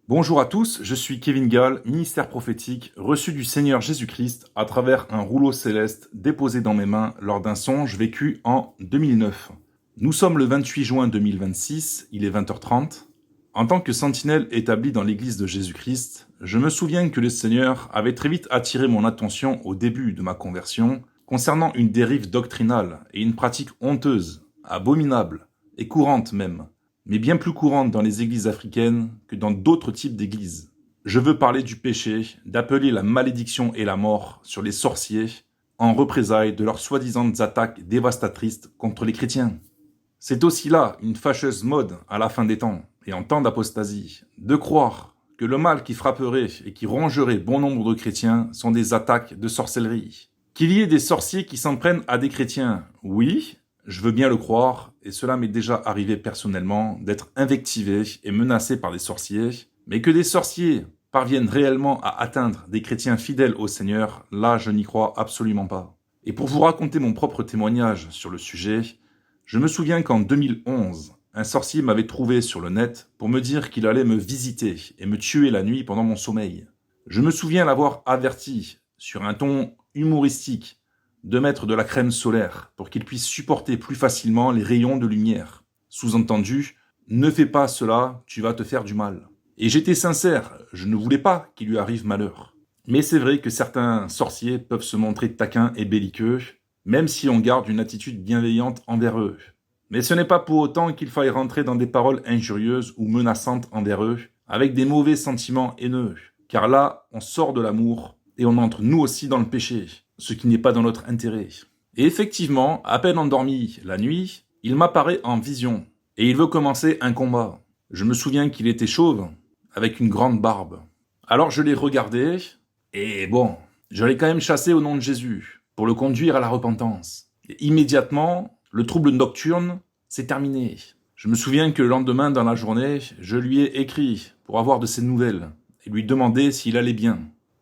Bonjour à tous, je suis Kevin Gall, ministère prophétique, reçu du Seigneur Jésus-Christ à travers un rouleau céleste déposé dans mes mains lors d'un songe vécu en 2009. Nous sommes le 28 juin 2026, il est 20h30. En tant que sentinelle établi dans l'église de Jésus-Christ, je me souviens que le Seigneur avait très vite attiré mon attention au début de ma conversion concernant une dérive doctrinale et une pratique honteuse, abominable et courante même, mais bien plus courante dans les églises africaines que dans d'autres types d'églises. Je veux parler du péché, d'appeler la malédiction et la mort sur les sorciers en représailles de leurs soi-disant attaques dévastatrices contre les chrétiens. C'est aussi là une fâcheuse mode à la fin des temps et en temps d'apostasie, de croire que le mal qui frapperait et qui rongerait bon nombre de chrétiens sont des attaques de sorcellerie. Qu'il y ait des sorciers qui s'en prennent à des chrétiens, oui, je veux bien le croire, et cela m'est déjà arrivé personnellement d'être invectivé et menacé par des sorciers, mais que des sorciers parviennent réellement à atteindre des chrétiens fidèles au Seigneur, là je n'y crois absolument pas. Et pour vous raconter mon propre témoignage sur le sujet, je me souviens qu'en 2011, un sorcier m'avait trouvé sur le net pour me dire qu'il allait me visiter et me tuer la nuit pendant mon sommeil. Je me souviens l'avoir averti, sur un ton humoristique, de mettre de la crème solaire pour qu'il puisse supporter plus facilement les rayons de lumière. Sous-entendu, ne fais pas cela, tu vas te faire du mal. Et j'étais sincère, je ne voulais pas qu'il lui arrive malheur. Mais c'est vrai que certains sorciers peuvent se montrer taquins et belliqueux, même si on garde une attitude bienveillante envers eux. Mais ce n'est pas pour autant qu'il faille rentrer dans des paroles injurieuses ou menaçantes envers eux, avec des mauvais sentiments haineux, car là, on sort de l'amour et on entre nous aussi dans le péché, ce qui n'est pas dans notre intérêt. Et effectivement, à peine endormi la nuit, il m'apparaît en vision, et il veut commencer un combat. Je me souviens qu'il était chauve, avec une grande barbe. Alors je l'ai regardé, et bon, je l'ai quand même chassé au nom de Jésus, pour le conduire à la repentance. Et immédiatement, le trouble nocturne s'est terminé. Je me souviens que le lendemain dans la journée, je lui ai écrit pour avoir de ses nouvelles, et lui demander s'il allait bien.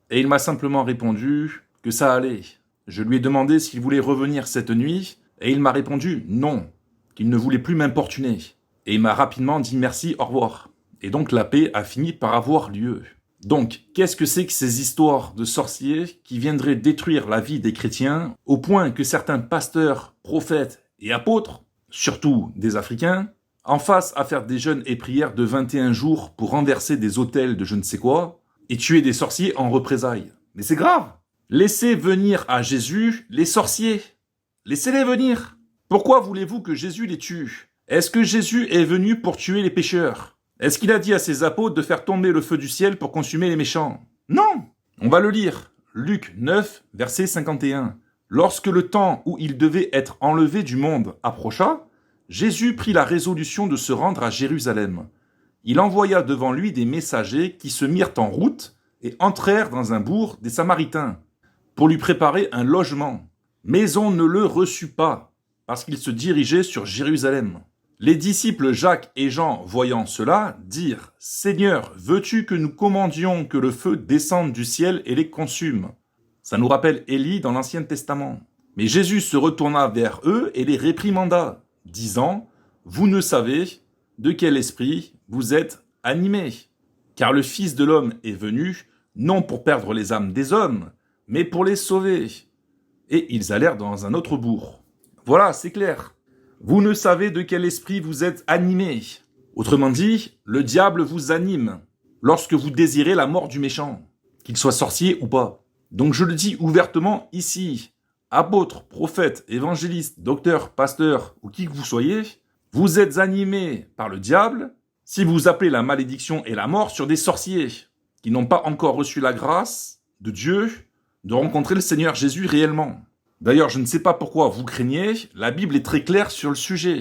Et il m'a simplement répondu que ça allait. Je lui ai demandé s'il voulait revenir cette nuit, et il m'a répondu non, qu'il ne voulait plus m'importuner. Et il m'a rapidement dit merci, au revoir. Et donc la paix a fini par avoir lieu. Donc, qu'est-ce que c'est que ces histoires de sorciers qui viendraient détruire la vie des chrétiens, au point que certains pasteurs, prophètes et apôtres, surtout des Africains, en fassent à faire des jeûnes et prières de 21 jours pour renverser des autels de je ne sais quoi, et tuer des sorciers en représailles. Mais c'est grave. Laissez venir à Jésus les sorciers. Laissez-les venir. Pourquoi voulez-vous que Jésus les tue? Est-ce que Jésus est venu pour tuer les pécheurs? Est-ce qu'il a dit à ses apôtres de faire tomber le feu du ciel pour consumer les méchants? Non. On va le lire. Luc 9, verset 51. Lorsque le temps où il devait être enlevé du monde approcha, Jésus prit la résolution de se rendre à Jérusalem. Il envoya devant lui des messagers qui se mirent en route et entrèrent dans un bourg des Samaritains pour lui préparer un logement. Mais on ne le reçut pas, parce qu'il se dirigeait sur Jérusalem. Les disciples Jacques et Jean, voyant cela, dirent « Seigneur, veux-tu que nous commandions que le feu descende du ciel et les consume ?» Ça nous rappelle Élie dans l'Ancien Testament. Mais Jésus se retourna vers eux et les réprimanda, disant « Vous ne savez de quel esprit vous êtes animés, car le Fils de l'homme est venu, non pour perdre les âmes des hommes, mais pour les sauver. » Et ils allèrent dans un autre bourg. Voilà, c'est clair. Vous ne savez de quel esprit vous êtes animés. Autrement dit, le diable vous anime lorsque vous désirez la mort du méchant, qu'il soit sorcier ou pas. Donc je le dis ouvertement ici, apôtres, prophètes, évangélistes, docteurs, pasteurs ou qui que vous soyez, vous êtes animés par le diable si vous appelez la malédiction et la mort sur des sorciers qui n'ont pas encore reçu la grâce de Dieu de rencontrer le Seigneur Jésus réellement. D'ailleurs, je ne sais pas pourquoi vous craignez, la Bible est très claire sur le sujet.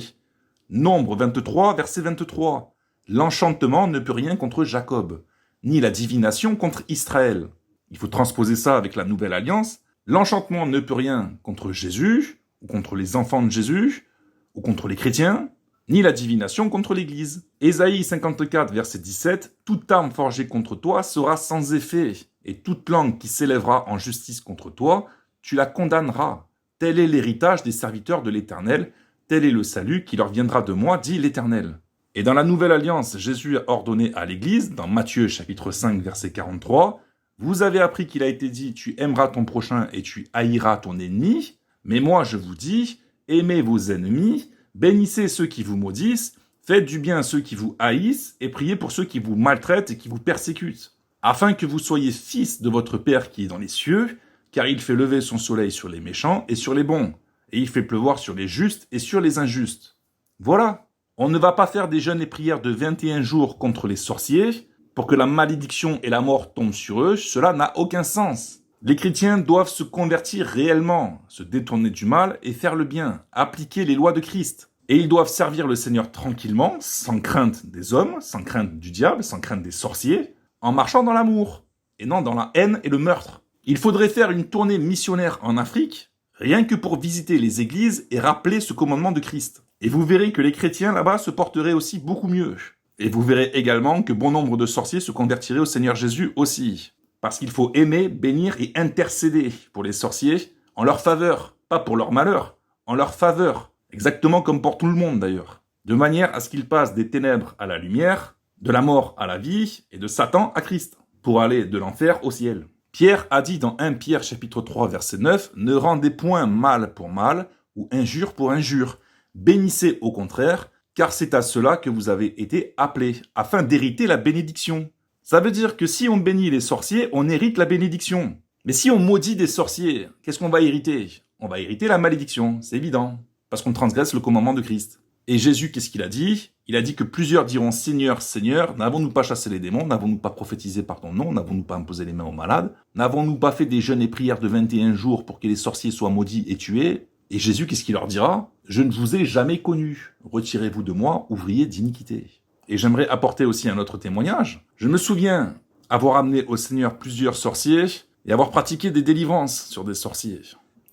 Nombre 23, verset 23. L'enchantement ne peut rien contre Jacob, ni la divination contre Israël. Il faut transposer ça avec la Nouvelle Alliance. L'enchantement ne peut rien contre Jésus, ou contre les enfants de Jésus, ou contre les chrétiens, ni la divination contre l'Église. Ésaïe 54, verset 17. Toute arme forgée contre toi sera sans effet, et toute langue qui s'élèvera en justice contre toi, tu la condamneras. Tel est l'héritage des serviteurs de l'Éternel, tel est le salut qui leur viendra de moi, dit l'Éternel. Et dans la Nouvelle Alliance, Jésus a ordonné à l'Église, dans Matthieu chapitre 5, verset 43, « Vous avez appris qu'il a été dit, tu aimeras ton prochain et tu haïras ton ennemi. Mais moi je vous dis, aimez vos ennemis, bénissez ceux qui vous maudissent, faites du bien à ceux qui vous haïssent et priez pour ceux qui vous maltraitent et qui vous persécutent, afin que vous soyez fils de votre Père qui est dans les cieux, car il fait lever son soleil sur les méchants et sur les bons, et il fait pleuvoir sur les justes et sur les injustes. » Voilà. On ne va pas faire des jeûnes et prières de 21 jours contre les sorciers pour que la malédiction et la mort tombent sur eux. Cela n'a aucun sens. Les chrétiens doivent se convertir réellement, se détourner du mal et faire le bien, appliquer les lois de Christ. Et ils doivent servir le Seigneur tranquillement, sans crainte des hommes, sans crainte du diable, sans crainte des sorciers, en marchant dans l'amour, et non dans la haine et le meurtre. Il faudrait faire une tournée missionnaire en Afrique, rien que pour visiter les églises et rappeler ce commandement de Christ. Et vous verrez que les chrétiens là-bas se porteraient aussi beaucoup mieux. Et vous verrez également que bon nombre de sorciers se convertiraient au Seigneur Jésus aussi. Parce qu'il faut aimer, bénir et intercéder pour les sorciers en leur faveur. Pas pour leur malheur, en leur faveur. Exactement comme pour tout le monde d'ailleurs. De manière à ce qu'ils passent des ténèbres à la lumière, de la mort à la vie et de Satan à Christ, pour aller de l'enfer au ciel. Pierre a dit dans 1 Pierre chapitre 3 verset 9, « Ne rendez point mal pour mal ou injure pour injure. Bénissez au contraire, car c'est à cela que vous avez été appelés, afin d'hériter la bénédiction. » Ça veut dire que si on bénit les sorciers, on hérite la bénédiction. Mais si on maudit des sorciers, qu'est-ce qu'on va hériter? On va hériter la malédiction, c'est évident, parce qu'on transgresse le commandement de Christ. Et Jésus, qu'est-ce qu'il a dit? Il a dit que plusieurs diront « Seigneur, Seigneur, n'avons-nous pas chassé les démons? N'avons-nous pas prophétisé par ton nom? N'avons-nous pas imposé les mains aux malades? N'avons-nous pas fait des jeûnes et prières de 21 jours pour que les sorciers soient maudits et tués ?» Et Jésus, qu'est-ce qu'il leur dira? « Je ne vous ai jamais connus. Retirez-vous de moi, ouvriers d'iniquité. » Et j'aimerais apporter aussi un autre témoignage. Je me souviens avoir amené au Seigneur plusieurs sorciers et avoir pratiqué des délivrances sur des sorciers.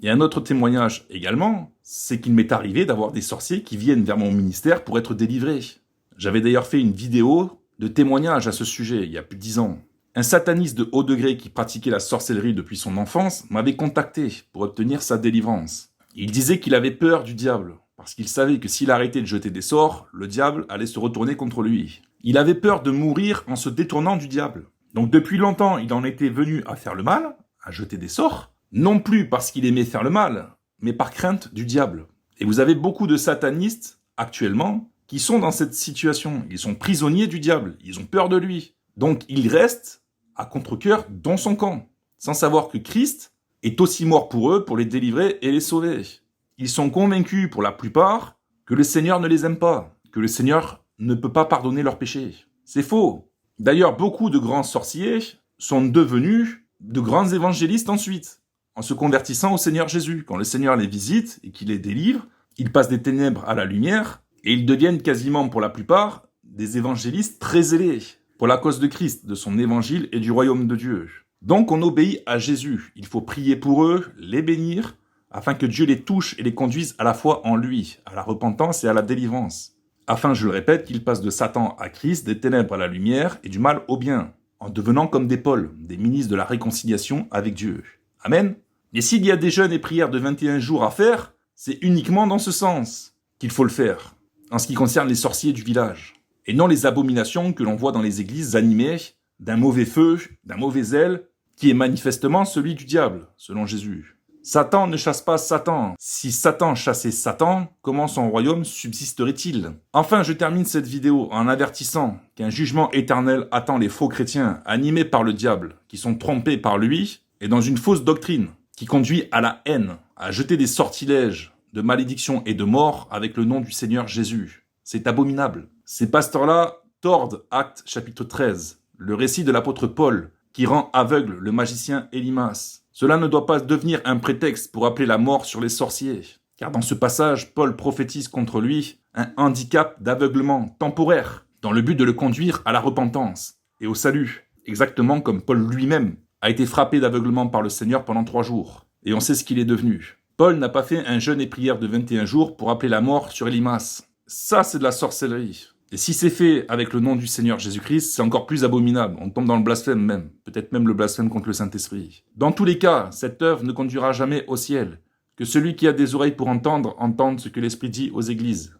Et un autre témoignage également, c'est qu'il m'est arrivé d'avoir des sorciers qui viennent vers mon ministère pour être délivrés. J'avais d'ailleurs fait une vidéo de témoignage à ce sujet il y a plus de 10 ans. Un sataniste de haut degré qui pratiquait la sorcellerie depuis son enfance m'avait contacté pour obtenir sa délivrance. Il disait qu'il avait peur du diable, parce qu'il savait que s'il arrêtait de jeter des sorts, le diable allait se retourner contre lui. Il avait peur de mourir en se détournant du diable. Donc depuis longtemps, il en était venu à faire le mal, à jeter des sorts, non plus parce qu'il aimait faire le mal, mais par crainte du diable. Et vous avez beaucoup de satanistes, actuellement, qui sont dans cette situation. Ils sont prisonniers du diable, ils ont peur de lui. Donc ils restent à contre-cœur dans son camp, sans savoir que Christ est aussi mort pour eux, pour les délivrer et les sauver. Ils sont convaincus, pour la plupart, que le Seigneur ne les aime pas, que le Seigneur ne peut pas pardonner leurs péchés. C'est faux. D'ailleurs, beaucoup de grands sorciers sont devenus de grands évangélistes ensuite, en se convertissant au Seigneur Jésus. Quand le Seigneur les visite et qu'il les délivre, ils passent des ténèbres à la lumière et ils deviennent quasiment, pour la plupart, des évangélistes très zélés pour la cause de Christ, de son évangile et du royaume de Dieu. Donc on obéit à Jésus. Il faut prier pour eux, les bénir, afin que Dieu les touche et les conduise à la foi en lui, à la repentance et à la délivrance. Afin, je le répète, qu'ils passent de Satan à Christ, des ténèbres à la lumière et du mal au bien, en devenant comme des Paul, des ministres de la réconciliation avec Dieu. Amen. Et s'il y a des jeûnes et prières de 21 jours à faire, c'est uniquement dans ce sens qu'il faut le faire, en ce qui concerne les sorciers du village, et non les abominations que l'on voit dans les églises animées d'un mauvais feu, d'un mauvais zèle, qui est manifestement celui du diable, selon Jésus. Satan ne chasse pas Satan. Si Satan chassait Satan, comment son royaume subsisterait-il? Enfin, je termine cette vidéo en avertissant qu'un jugement éternel attend les faux chrétiens animés par le diable, qui sont trompés par lui et dans une fausse doctrine, qui conduit à la haine, à jeter des sortilèges de malédiction et de mort avec le nom du Seigneur Jésus. C'est abominable. Ces pasteurs-là tordent Actes chapitre 13, le récit de l'apôtre Paul, qui rend aveugle le magicien Élymas. Cela ne doit pas devenir un prétexte pour appeler la mort sur les sorciers, car dans ce passage, Paul prophétise contre lui un handicap d'aveuglement temporaire, dans le but de le conduire à la repentance et au salut, exactement comme Paul lui-même a été frappé d'aveuglement par le Seigneur pendant 3 jours, et on sait ce qu'il est devenu. Paul n'a pas fait un jeûne et prière de 21 jours pour appeler la mort sur Élymas. Ça, c'est de la sorcellerie. Et si c'est fait avec le nom du Seigneur Jésus-Christ, c'est encore plus abominable. On tombe dans le blasphème même. Peut-être même le blasphème contre le Saint-Esprit. Dans tous les cas, cette œuvre ne conduira jamais au ciel. Que celui qui a des oreilles pour entendre, entende ce que l'Esprit dit aux églises.